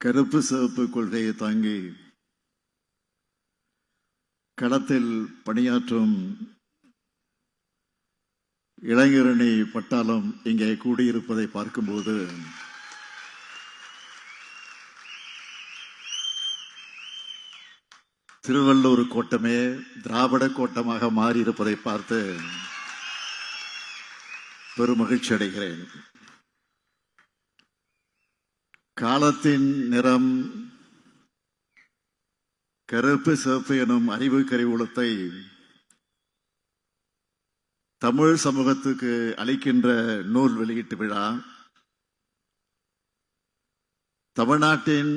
கருப்பு சிவப்பு கொள்கையை தாங்கி களத்தில் பணியாற்றும் இளைஞரணி பட்டாளம் இங்கே கூடியிருப்பதை பார்க்கும்போது திருவள்ளூர் கோட்டமே திராவிட கோட்டமாக மாறியிருப்பதை பார்த்து பெருமகிழ்ச்சி அடைகிறேன். காலத்தின் நிறம் கருப்பு சிவப்பு எனும் அறிவு கருவூலத்தை தமிழ் சமூகத்துக்கு அளிக்கின்ற நூல் வெளியீட்டு விழா தமிழ்நாட்டின்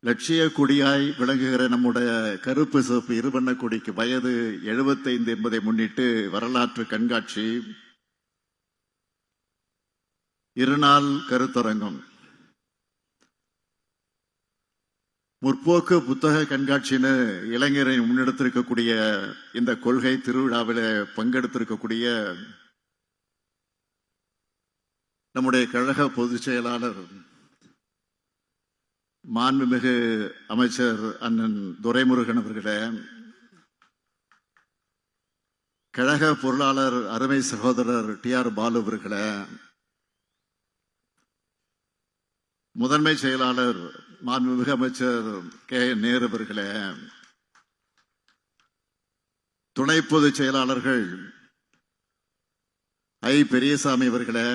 லட்சிய கொடியாய் விளங்குகிற நம்முடைய கருப்பு சிவப்பு இருவண்ண கொடிக்கு வயது 75 என்பதை முன்னிட்டு வரலாற்று கண்காட்சி, இருநாள் கருத்தரங்கம், முற்போக்கு புத்தக கண்காட்சின்னு இளைஞரை முன்னெடுத்திருக்கக்கூடிய இந்த கொள்கை திருவிழாவில் பங்கெடுத்திருக்கக்கூடிய நம்முடைய கழக பொதுச் செயலாளர் மாண்புமிகு அமைச்சர் அண்ணன் துரைமுருகன் அவர்களே, கழக பொருளாளர் அருமை சகோதரர் டி.ஆர். பாலு அவர்களே, முதன்மை செயலாளர் மாண்புமிகு அமைச்சர் கே. நேரு அவர்களே, துணை பொதுச் செயலாளர்கள் ஐ. பெரியசாமி அவர்களே,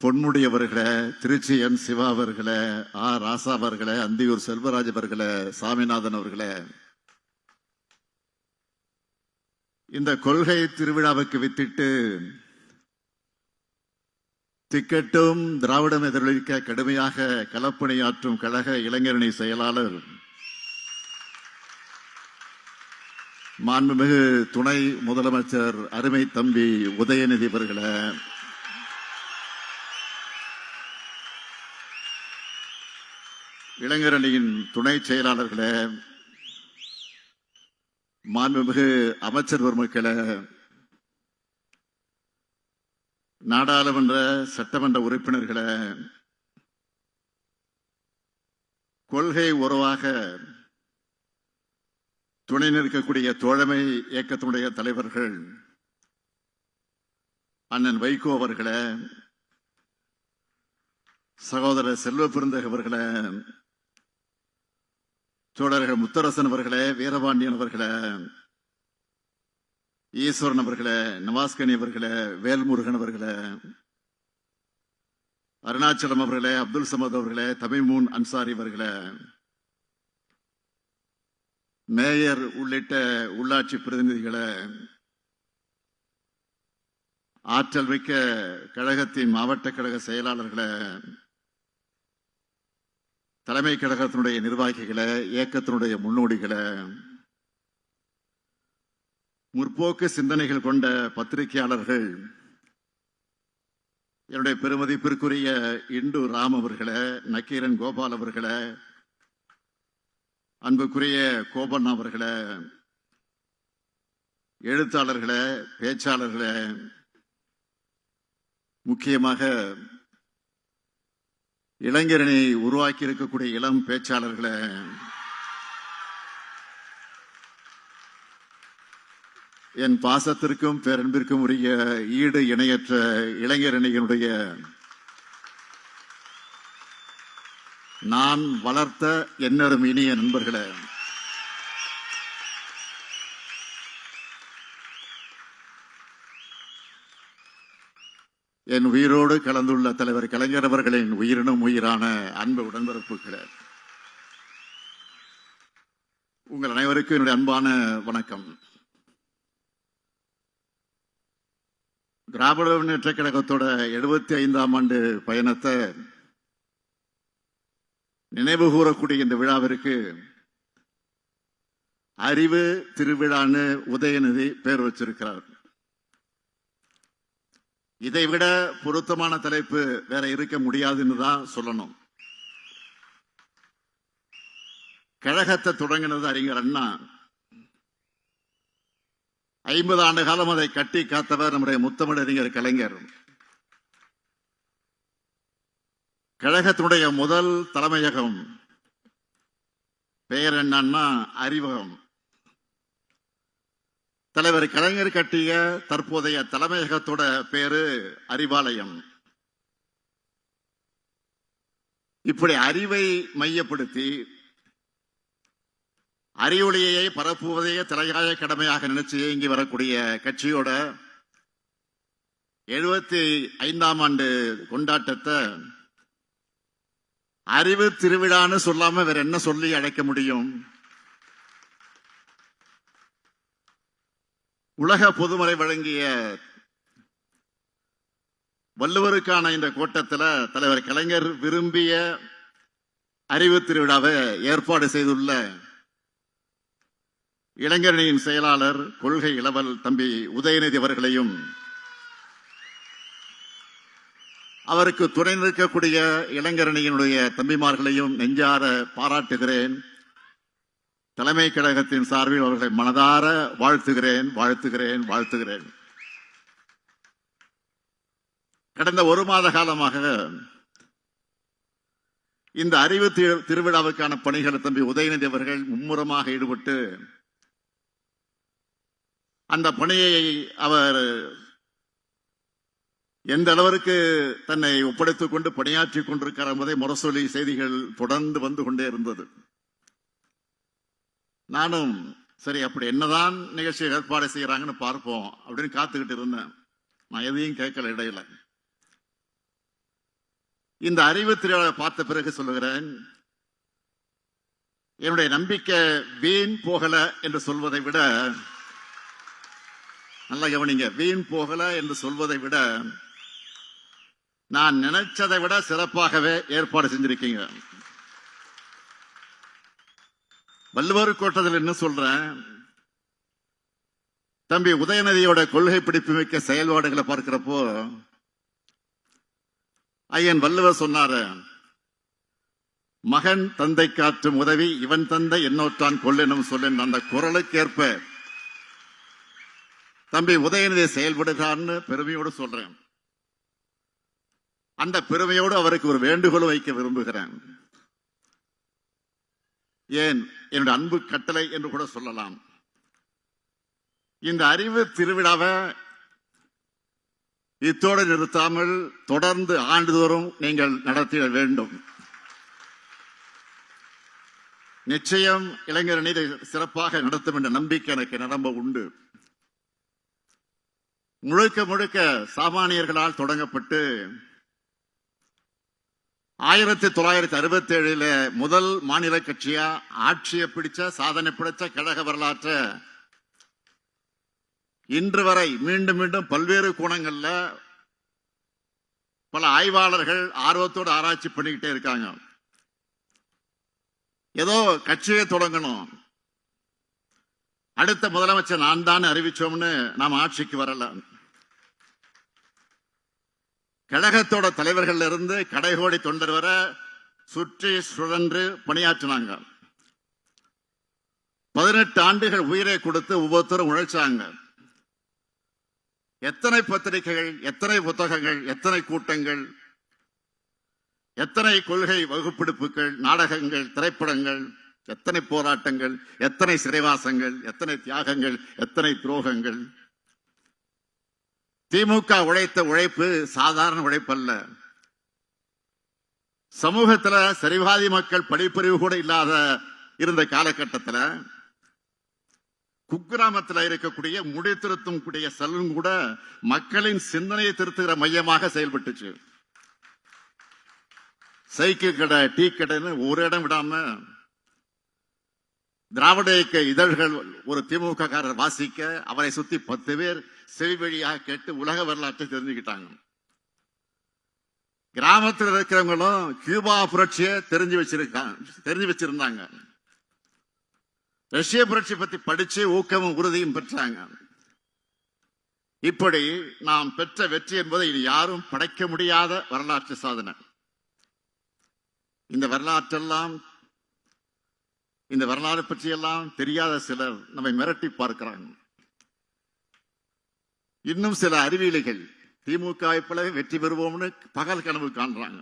பொன்முடி அவர்களே, திருச்சி என். சிவா அவர்களே, ஆ. ராசா அவர்களே, அந்தியூர் செல்வராஜ் அவர்களே, சாமிநாதன் அவர்களே, இந்த கொள்கை திருவிழாவுக்கு வித்திட்டு திக்கட்டும் திராவிடம் எதிரொலிக்க கடுமையாக களப்பணியாற்றும் கழக இளைஞரணி செயலாளர் மாண்புமிகு துணை முதலமைச்சர் அருமை தம்பி உதயநிதி அவர்களே, இளைஞரணியின் துணை செயலாளர்களே, மாண்புமிகு அமைச்சர் பெருமக்களே, நாடாளுமன்ற சட்டமன்ற உறுப்பினர்களே, கொள்கை உறவாக துணை நிற்கக்கூடிய தோழமை இயக்கத்தினுடைய தலைவர்கள் அண்ணன் வைகோ அவர்களே, சகோதரர் செல்வ பெருந்தகை அவர்களே, தோழர்கள் முத்தரசன் அவர்களே, வீரபாண்டியன் அவர்களே, ஈஸ்வரன் அவர்களே, நவாஸ்கனி அவர்களே, வேல்முருகன் அவர்களே, அருணாச்சலம் அவர்களே, அப்துல் சமத் அவர்களே, தமிமூன் அன்சாரி அவர்களே, மேயர் உள்ளிட்ட உள்ளாட்சி பிரதிநிதிகளே, ஆற்றல் மிக்க கழகத்தின் மாவட்ட கழக செயலாளர்களே, தலைமை கழகத்தினுடைய நிர்வாகிகளே, இயக்கத்தினுடைய முன்னோடிகளே, முற்போக்கு சிந்தனைகள் கொண்ட பத்திரிகையாளர்கள், என்னுடைய பெருமதிப்பிற்குரிய இண்டு ராம் அவர்களே, நக்கீரன் கோபால் அவர்களே, அன்புக்குரிய கோபண்ணா அவர்களே, எழுத்தாளர்களே, பேச்சாளர்களே, முக்கியமாக இளைஞரணி உருவாக்கி இருக்கக்கூடிய இளம் பேச்சாளர்களே, என் பாசத்திற்கும் பேரன்பிற்கும் உரிய ஈடு இணையற்ற இளைஞரணியினுடைய நான் வளர்த்த என்னரும் இனிய நண்பர்களே, என் உயிரோடு கலந்துள்ள தலைவர் கலைஞர் அவர்களின் உயிரினும் உயிரான அன்பு உடன்பிறப்புகளே, உங்கள் அனைவருக்கும் என்னுடைய அன்பான வணக்கம். திராவிட முன்னேற்ற கழகத்தோட 75ஆம் ஆண்டு பயணத்தை நினைவு கூறக்கூடிய இந்த விழாவிற்கு அறிவு திருவிழான்னு உதயநிதி பேர் வச்சிருக்கிறார். இதைவிட பொருத்தமான தலைப்பு வேற இருக்க முடியாதுன்னு தான் சொல்லணும். கழகத்தை தொடங்கினது அறிஞர் அண்ணா. 50 ஆண்டு காலம் அதை கட்டி காத்தவர் நம்முடைய முத்தமிழறிஞர் கலைஞர். கழகத்தினுடைய முதல் தலைமையகம் பெயர் என்னன்னா அறிவகம். தலைவர் கலைஞர் கட்டிய தற்போதைய தலைமையகத்தோட பேரு அறிவாலயம். இப்படி அறிவை மையப்படுத்தி அறிவொளியை பரப்புவதையே தலையாய கடமையாக நினைச்சு இயங்கி வரக்கூடிய கட்சியோட 75ஆம் ஆண்டு கொண்டாட்டத்தை அறிவு திருவிழான்னு சொல்லாம வேற என்ன சொல்லி அழைக்க முடியும்? உலக பொதுமறை வழங்கிய வள்ளுவருக்கான இந்த கூட்டத்தில் தலைவர் கலைஞர் விரும்பிய அறிவு திருவிழாவை ஏற்பாடு செய்துள்ள இளைஞரணியின் செயலாளர் கொள்கை இளவல் தம்பி உதயநிதி அவர்களையும் அவருக்கு துணை நிற்கக்கூடிய இளைஞரணியினுடைய தம்பிமார்களையும் நெஞ்சார பாராட்டுகிறேன். தலைமை கழகத்தின் சார்பில் அவர்களை மனதார வாழ்த்துகிறேன் வாழ்த்துகிறேன் வாழ்த்துகிறேன். கடந்த ஒரு மாத காலமாக இந்த அறிவு திருவிழாவுக்கான பணிகள் தம்பி உதயநிதி அவர்கள் மும்முரமாக ஈடுபட்டு அந்த பணியை அவர் எந்த அளவிற்கு தன்னை ஒப்படைத்துக் கொண்டு பணியாற்றிக் கொண்டிருக்கிறார் என்பதை முரசொலி செய்திகள் தொடர்ந்து வந்து கொண்டே இருந்தது. நானும் சரி அப்படி என்னதான் நிகழ்ச்சி ஏற்பாடு செய்யறாங்கன்னு பார்ப்போம் அப்படின்னு காத்துக்கிட்டு இருந்தேன். நான் எதையும் கேட்கல இடையில. இந்த அறிவு திருவிழா பார்த்த பிறகு சொல்லுகிறேன், என்னுடைய நம்பிக்கை வீண் போகல என்று சொல்வதை விட, நல்லா கவனிங்க, வீண் போகல என்று சொல்வதை விட நான் நினைச்சதை விட சிறப்பாகவே ஏற்பாடு செஞ்சிருக்கீங்க. வள்ளுவர் கோட்டத்தில் என்ன சொல்றேன், தம்பி உதயநிதியோட கொள்கை பிடிப்பு மிக்க செயல்பாடுகளை பார்க்கிறப்போ ஐயன் வள்ளுவர் சொன்னாரு, மகன் தந்தை காற்றும் உதவி இவன் தந்தை என்னோற்றான் கொள்ளெனும் சொல்ல அந்த குரலுக்கேற்ப தம்பி உதயநிதி செயல்படுகிறான்னு பெருமையோடு சொல்றேன். அந்த பெருமையோடு அவருக்கு ஒரு வேண்டுகோள் வைக்க விரும்புகிறேன். ஏன் என்னுடைய அன்பு கட்டளை என்று கூட சொல்லலாம். இந்த அறிவு திருவிழாவை இத்தோடு நிறுத்தாமல் தொடர்ந்து ஆண்டுதோறும் நீங்கள் நடத்திட வேண்டும். நிச்சயம் இளைஞரணி சிறப்பாக நடத்தும் என்ற நம்பிக்கை எனக்கு நிரம்ப உண்டு. முழுக்க முழுக்க சாமானியர்களால் தொடங்கப்பட்டு 1967 முதல் மாநில கட்சியா ஆட்சியை பிடிச்ச சாதனை பிடிச்ச கழக வரலாற்ற இன்று வரை மீண்டும் மீண்டும் பல்வேறு கோணங்கள்ல பல ஆய்வாளர்கள் ஆர்வத்தோடு ஆராய்ச்சி பண்ணிக்கிட்டே இருக்காங்க. ஏதோ கட்சியை தொடங்கணும், அடுத்த முதலமைச்சர் நான் தான் அறிவிச்சோம்னு நாம் ஆட்சிக்கு வரல. கழகத்தோட தலைவர்கள் இருந்து கடைகோடி தொண்டர் வர சுற்றி சுழன்று பணியாற்றினாங்க. 18 ஆண்டுகள் உயிரை கொடுத்து ஒவ்வொருத்தரும் உழைச்சாங்க. எத்தனை பத்திரிகைகள், எத்தனை புத்தகங்கள், எத்தனை கூட்டங்கள், எத்தனை கொள்கை வகுப்பெடுப்புகள், நாடகங்கள், திரைப்படங்கள், எத்தனை போராட்டங்கள், எத்தனை சிறைவாசங்கள், எத்தனை தியாகங்கள், எத்தனை துரோகங்கள். திமுக உழைத்த உழைப்பு சாதாரண உழைப்பல்ல. சமூகத்துல சரிவாதி மக்கள் படிப்பறிவு கூட இல்லாத இருந்த காலகட்டத்தில் குக்கிராமத்தில் இருக்கக்கூடிய முடி திருத்தும் கூடிய செல்வம் கூட மக்களின் சிந்தனையை திருத்துகிற மையமாக செயல்பட்டுச்சு. சைக்கிள் கடை, டீ கடைன்னு ஒரு இடம் விடாம திராவிட இயக்க இதழ்கள் ஒரு திமுக காரர் வாசிக்க அவரை சுத்தி 10 பேர் செவி வழியாக கேட்டு உலக வரலாற்றை தெரிஞ்சுக்கிட்டாங்க. கிராமத்தில் இருக்கிறவங்களும் கியூபா புரட்சியை தெரிஞ்சு வச்சிருந்தாங்க. ரஷ்ய புரட்சி பத்தி படிச்சு ஊக்கமும் உறுதியும் பெற்றாங்க. இப்படி நாம் பெற்ற வெற்றி என்பதை இனி யாரும் படைக்க முடியாத வரலாற்று சாதனை. இந்த வரலாறு பற்றியெல்லாம் தெரியாத சிலர் நம்மை மிரட்டி பார்க்கிறாங்க. இன்னும் சில அறிவியலிகள் திமுக போலவே வெற்றி பெறுவோம்னு பகல் கனவு காண்றாங்க.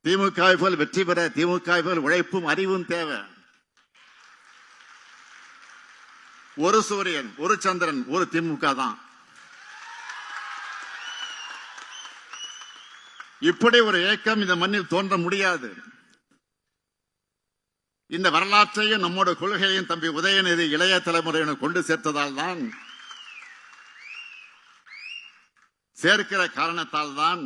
திமுக போல் வெற்றி பெற திமுக போல் உழைப்பும் அறிவும் தேவை. ஒரு சூரியன், ஒரு சந்திரன், ஒரு திமுக தான். இப்படி ஒரு இயக்கம் இந்த மண்ணில் தோன்ற முடியாது. இந்த வரலாற்றையும் நம்மோட கொள்கையையும் தம்பி உதயநிதி இளைய தலைமுறையினர் கொண்டு சேர்த்ததால் தான், சேர்க்கிற காரணத்தால் தான்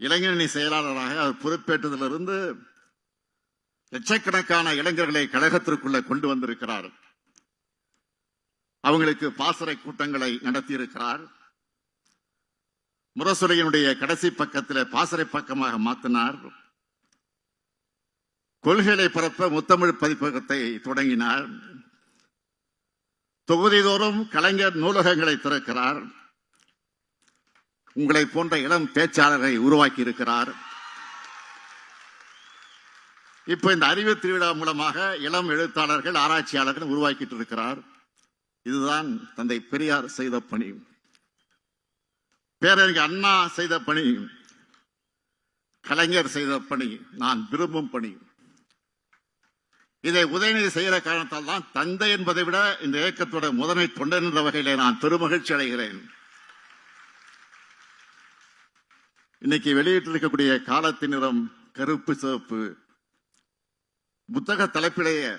இளைஞரணி செயலாளராக அவர் பொறுப்பேற்றதிலிருந்து லட்சக்கணக்கான இளைஞர்களை கழகத்திற்குள்ள கொண்டு வந்திருக்கிறார். அவங்களுக்கு பாசறை கூட்டங்களை நடத்தியிருக்கிறார். முரசொலியினுடைய கடைசி பக்கத்தில் பாசறை பக்கமாக மாற்றினார். கொள்கைகளை பரப்ப முத்தமிழ் பதிப்பகத்தை தொடங்கினார். தொகுதிதோறும் கலைஞர் நூலகங்களை திறக்கிறார். உங்களை போன்ற இளம் பேச்சாளரை உருவாக்கி இருக்கிறார். இப்ப இந்த அறிவு திருவிழா மூலமாக இளம் எழுத்தாளர்கள், ஆராய்ச்சியாளர்கள் உருவாக்கிட்டு இருக்கிறார். இதுதான் தந்தை பெரியார் செய்த பணி, பேரறிஞர் அண்ணா செய்த பணி, கலைஞர் செய்த பணி, நான் விரும்பும் பணி. இதை உதயநிதி செய்கிற காரணத்தால் தான் தந்தை என்பதை விட இந்த இயக்கத்தோட முதன்மை தொண்டன் என்ற வகையிலே நான் பெருமகிழ்ச்சி அடைகிறேன். இன்னைக்கு வெளியிட்டிருக்கக்கூடிய காலத்தின் நிறம் கருப்பு சிவப்பு புத்தக தலைப்பிலேயே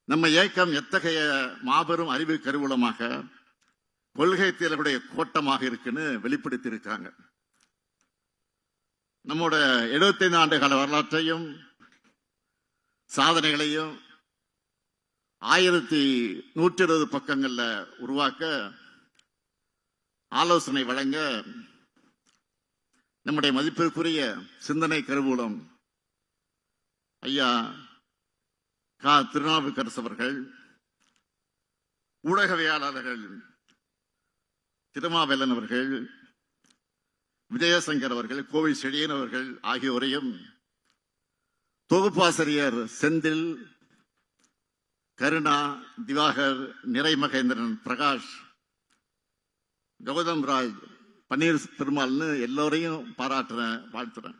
நம்ம இயக்கம் எத்தகைய மாபெரும் அறிவு கருவூலமாக, கொள்கை தேர்வுடைய கோட்டமாக இருக்குன்னு வெளிப்படுத்தி இருக்காங்க. நம்மோட 75 ஆண்டு கால வரலாற்றையும் சாதனைகளையும் 1120 பக்கங்கள்ல உருவாக்க ஆலோசனை வழங்க நம்முடைய மதிப்பிற்குரிய சிந்தனை கருவூலம் ஐயா கா. திருநாவுக்கரசு அவர்கள், ஊடகவியலாளர்கள் திருமாவேலன் அவர்கள், விஜயசங்கர் அவர்கள், கோவை செழியன் அவர்கள் ஆகியோரையும், தொகுப்பாசிரியர் செந்தில், கருணா, திவாகர், நிறைமகேந்திரன், பிரகாஷ், கௌதம் ராஜ், பன்னீர் பெருமாள்னு எல்லோரையும் பாராட்டுறேன், வாழ்த்துறேன்.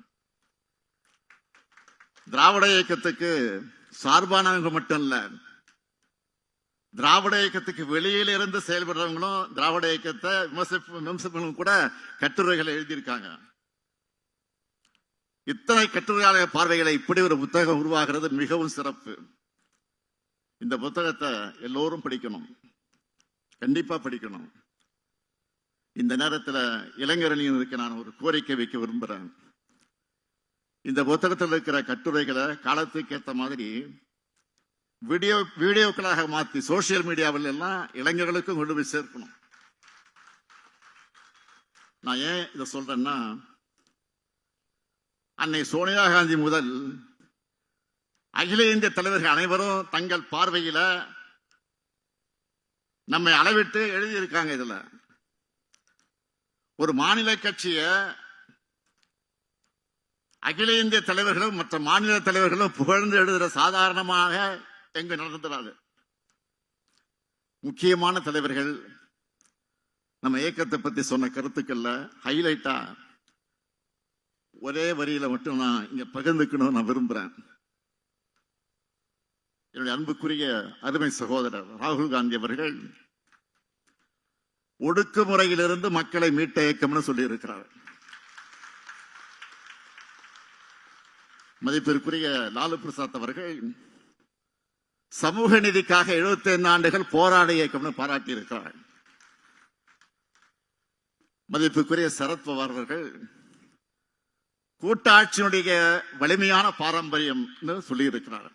திராவிட இயக்கத்துக்கு சார்பானவங்க மட்டும் இல்ல, திராவிட இயக்கத்துக்கு வெளியில இருந்து செயல்படுறவங்களும் திராவிட இயக்கத்தை விமர்சிப்பவங்களும் கூட கட்டுரைகளை எழுதியிருக்காங்க. இத்தனை கட்டுரையாளர் பார்வைகளை இப்படி ஒரு புத்தகம் உருவாகிறது மிகவும் சிறப்பு. இந்த புத்தகத்தை எல்லோரும் படிக்கணும், கண்டிப்பா படிக்கணும். இந்த நேரத்தில் இளைஞரணியினருக்கு நான் ஒரு கோரிக்கை வைக்க விரும்புகிறேன். இந்த புத்தகத்தில் இருக்கிற கட்டுரைகளை காலத்துக்கு ஏற்ற மாதிரி வீடியோக்களாக மாற்றி சோசியல் மீடியாவில் எல்லாம் இளைஞர்களுக்கும் கொண்டு போய் சேர்க்கணும். நான் ஏன் இதை சொல்றேன்னா, அன்னை சோனியா காந்தி முதல் அகில இந்திய தலைவர்கள் அனைவரும் தங்கள் பார்வையில நம்மை அளவிட்டு எழுதியிருக்காங்க. இதுல ஒரு மாநில கட்சிய அகில இந்திய தலைவர்களும் மற்ற மாநில தலைவர்களும் புகழ்ந்து எழுதுகிற சாதாரணமாக எங்க நடந்துறாரு. முக்கியமான தலைவர்கள் நம்ம இயக்கத்தை பத்தி சொன்ன கருத்துக்கள்ல ஹைலைட்டா ஒரே வரியில மட்டும் நான் இங்க பகிர்ந்துக்கணும் நான் விரும்புறேன். என்னுடைய அன்புக்குரிய அருமை சகோதரர் ராகுல் காந்தி அவர்கள் ஒடுக்குமுறையிலிருந்து மக்களை மீட்ட இயக்கம்னு சொல்லி இருக்கிறார். மதிப்பிற்குரிய லாலு பிரசாத் அவர்கள் சமூக நீதிக்காக 75 ஆண்டுகள் போராட இயக்கம்னு பாராட்டி இருக்கிறார். மதிப்புக்குரிய சரத்பவார் அவர்கள் கூட்டாட்சியினுடைய வலிமையான பாரம்பரியம் சொல்லி இருக்கிறார்.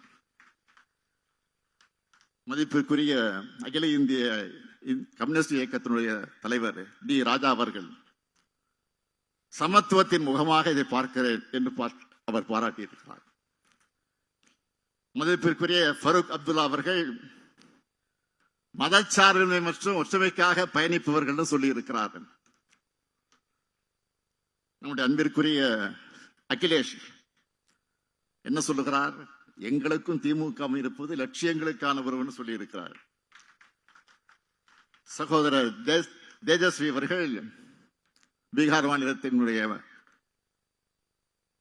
மதிப்புக்குரிய அகில இந்திய கம்யூனிஸ்ட் இயக்கத்தினுடைய தலைவர் டி ராஜா அவர்கள் சமத்துவத்தின் முகமாக இதை பார்க்கிறேன் என்று அவர் பாராட்டியிருக்கிறார். மதிப்பிற்குரிய ஃபருக் அப்துல்லா அவர்கள் மதச்சார்பின்மை மற்றும் ஒற்றுமைக்காக பயணிப்பவர்கள் சொல்லி இருக்கிறார்கள். நம்முடைய அன்பிற்குரிய அகிலேஷ் என்ன சொல்லுகிறார்? எங்களுக்கும் திமுக இருப்பது லட்சியங்களுக்கான ஒருவன் சொல்லி இருக்கிறார். சகோதரர் தேஜஸ்வி அவர்கள் பீகார் மாநிலத்தினுடைய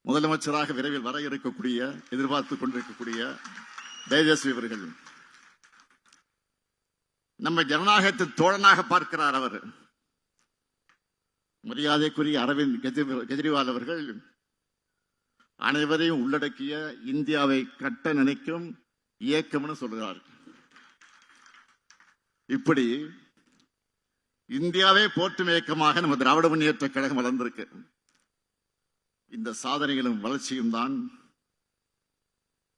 முதலமைச்சராக விரைவில் வர இருக்கக்கூடிய எதிர்பார்த்துக் கொண்டிருக்கக்கூடிய தேஜஸ்வி அவர்கள் நம்ம ஜனநாயகத்தின் தோழனாக பார்க்கிறார். அவர் மரியாதைக்குரிய அரவிந்த் கெஜ்ரிவால் அவர்கள் அனைவரையும் உள்ளடக்கிய இந்தியாவை கட்ட நினைக்கும் இயக்கம்னு சொல்கிறார். இப்படி இந்தியாவே போற்றும் இயக்கமாக நம்ம திராவிட முன்னேற்ற கழகம் வளர்ந்திருக்கு. இந்த சாதனைகளும் வளர்ச்சியும் தான்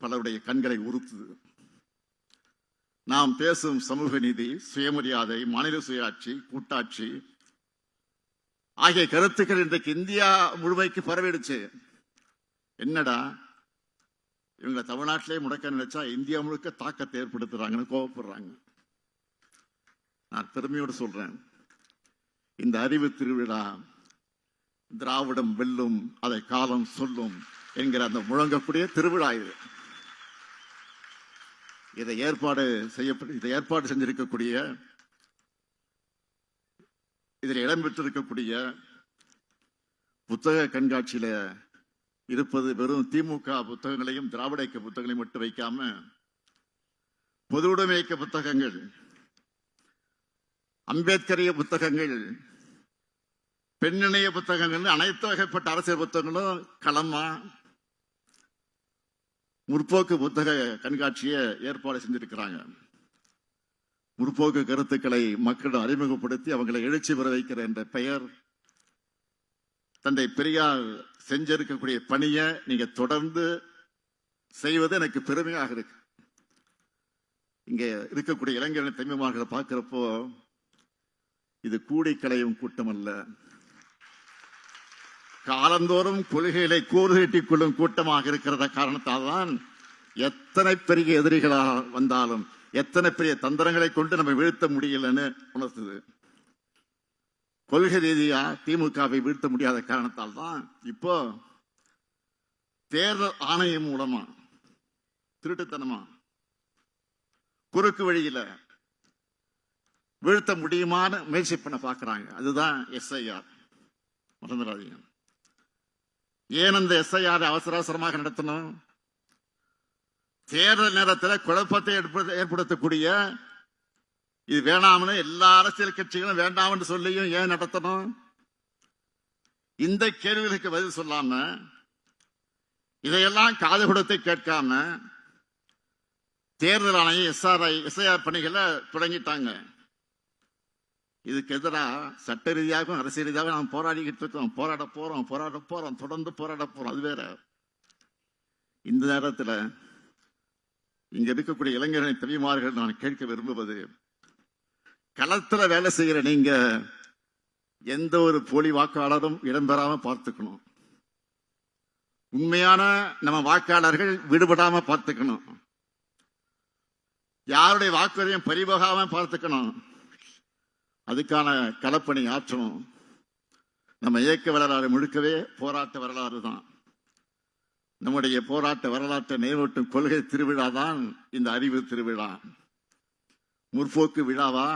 பலருடைய கண்களை உறுத்துது. நாம் பேசும் சமூக நீதி, சுயமரியாதை, மாநில சுயாட்சி, கூட்டாட்சி ஆகிய கருத்துக்கள் இன்றைக்கு இந்தியா முழுமைக்கு பரவிடுச்சு. என்னடா இவங்க தமிழ்நாட்டிலே முடக்க நினைச்சா இந்தியா முழுக்க தாக்கத்தை ஏற்படுத்துறாங்கன்னு கோபப்படுறாங்க. நான் பெருமையோடு சொல்றேன், இந்த அறிவு திருவிழா திராவிடம் வெல்லும், அதை காலம் சொல்லும் என்கிற அந்த முழங்கக்கூடிய திருவிழா இது. இதை ஏற்பாடு செஞ்சிருக்கக்கூடிய, இதில் இடம்பெற்றிருக்கக்கூடிய புத்தக கண்காட்சியில இருப்பது வெறும் திமுக புத்தகங்களையும் திராவிட இயக்க புத்தகங்களையும் மட்டும் வைக்காம பொதுவுடைமை இயக்க புத்தகங்கள், அம்பேத்கரிய புத்தகங்கள், பெண்ணிணைய புத்தகங்கள், அனைத்து வகைப்பட்ட அரசியல் புத்தகங்களும் களமா முற்போக்கு புத்தக கண்காட்சியை ஏற்பாடு செஞ்சிருக்கிறாங்க. முற்போக்கு கருத்துக்களை மக்களிடம் அறிமுகப்படுத்தி அவங்களை எழுச்சி பெற வைக்கிற என்ற பெயர் தந்தை பெரியார் செஞ்சிருக்கக்கூடிய பணியை நீங்க தொடர்ந்து செய்வது எனக்கு பெருமையாக இருக்கு. இங்க இருக்கக்கூடிய இளைஞர்கள் தம்பிமார்களை பார்க்கிறப்போ இது கூடி கலையும் கூட்டம் அல்ல, காலந்தோறும் கொள்கைகளை கூறுகட்டிக் கொள்ளும் கூட்டமாக இருக்கிறத காரணத்தால் தான் எத்தனை பெரிய எதிரிகளாக வந்தாலும் எத்தனை பெரிய தந்திரங்களை கொண்டு நம்ம வீழ்த்த முடியலன்னு உணர்த்துது. கொள்கை ரீதியா திமுகவை வீழ்த்த முடியாத காரணத்தால் தான் இப்போ தேர்தல் ஆணையம் மூலமா திருட்டுத்தனமா குறுக்கு வழியில வீழ்த்த முடியுமான்னு முயற்சி பண்ண பாக்குறாங்க. அதுதான் எஸ்ஐஆர். மறந்துடாதீங்க. ஏன் அந்த எஸ்ஐஆர் அவசர அவசரமாக நடத்தணும்? தேர்தல் நேரத்தில் குழப்பத்தை ஏற்படுத்தக்கூடிய இது வேணாம்னு எல்லா அரசியல் கட்சிகளும் வேண்டாம்னு சொல்லியும் ஏன் நடத்தணும்? இந்த கேள்விகளுக்கு பதில் சொல்லாம, இதையெல்லாம் காது கொடுத்து கேட்காம தேர்தல் ஆணையம் எஸ்ஐஆர் பணிகளை தொடங்கிட்டாங்க. இதுக்கு எதிராக சட்ட ரீதியாகவும் அரசியல் ரீதியாகவும் நாம் போராடிக்கிட்டு இருக்கோம், போராட போறோம், தொடர்ந்து போராட போறோம். அது வேற. இந்த நேரத்தில் இங்க இருக்கக்கூடிய இளைஞர்களின் தம்பிமார்கள் நான் கேட்க விரும்புவது, களத்துல வேலை செய்கிற நீங்க எந்த ஒரு போலி வாக்காளரும் இடம்பெறாம பார்த்துக்கணும். உண்மையான நம்ம வாக்காளர்கள் விடுபடாம பார்த்துக்கணும். யாருடைய வாக்குறுதியும் பறிபோகாம பார்த்துக்கணும். அதுக்கான களப்பணி ஆற்றணும். நம்ம இயக்க வரலாறு முழுக்கவே போராட்ட வரலாறு தான். நம்முடைய போராட்ட வரலாற்றை நினைவூட்டும் கொள்கை திருவிழா தான் இந்த அறிவு திருவிழா. முற்போக்கு விழாவா?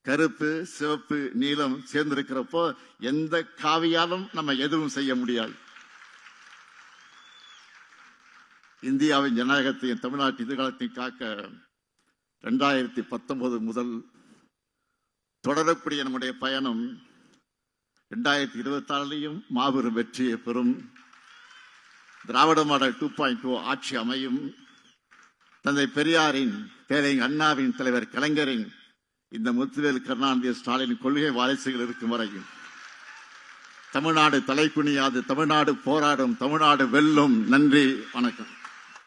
கருப்பு, சிவப்பு, நீலம் சேர்ந்திருக்கிறப்போ எந்த காவியாலும் நம்ம எதுவும் செய்ய முடியாது. இந்தியாவின் ஜனநாயகத்தையும் தமிழ்நாட்டின் எதிர்காலத்தையும் காக்க 2019 முதல் தொடரக்கூடிய நம்முடைய பயணம் 2026 மாபெரும் வெற்றியை பெறும். திராவிட மாடல் 2.0 ஆட்சி அமையும். தந்தை பெரியாரின், பேரறிஞர் அண்ணாவின், தலைவர் கலைஞரின், இந்த முத்துவேல் கருணாநிதி ஸ்டாலின் கொள்கை வாரிசுகள் இருக்கும் வரையும் தமிழ்நாடு தலைக்குனியாது, தமிழ்நாடு போராடும், தமிழ்நாடு வெல்லும். நன்றி, வணக்கம்.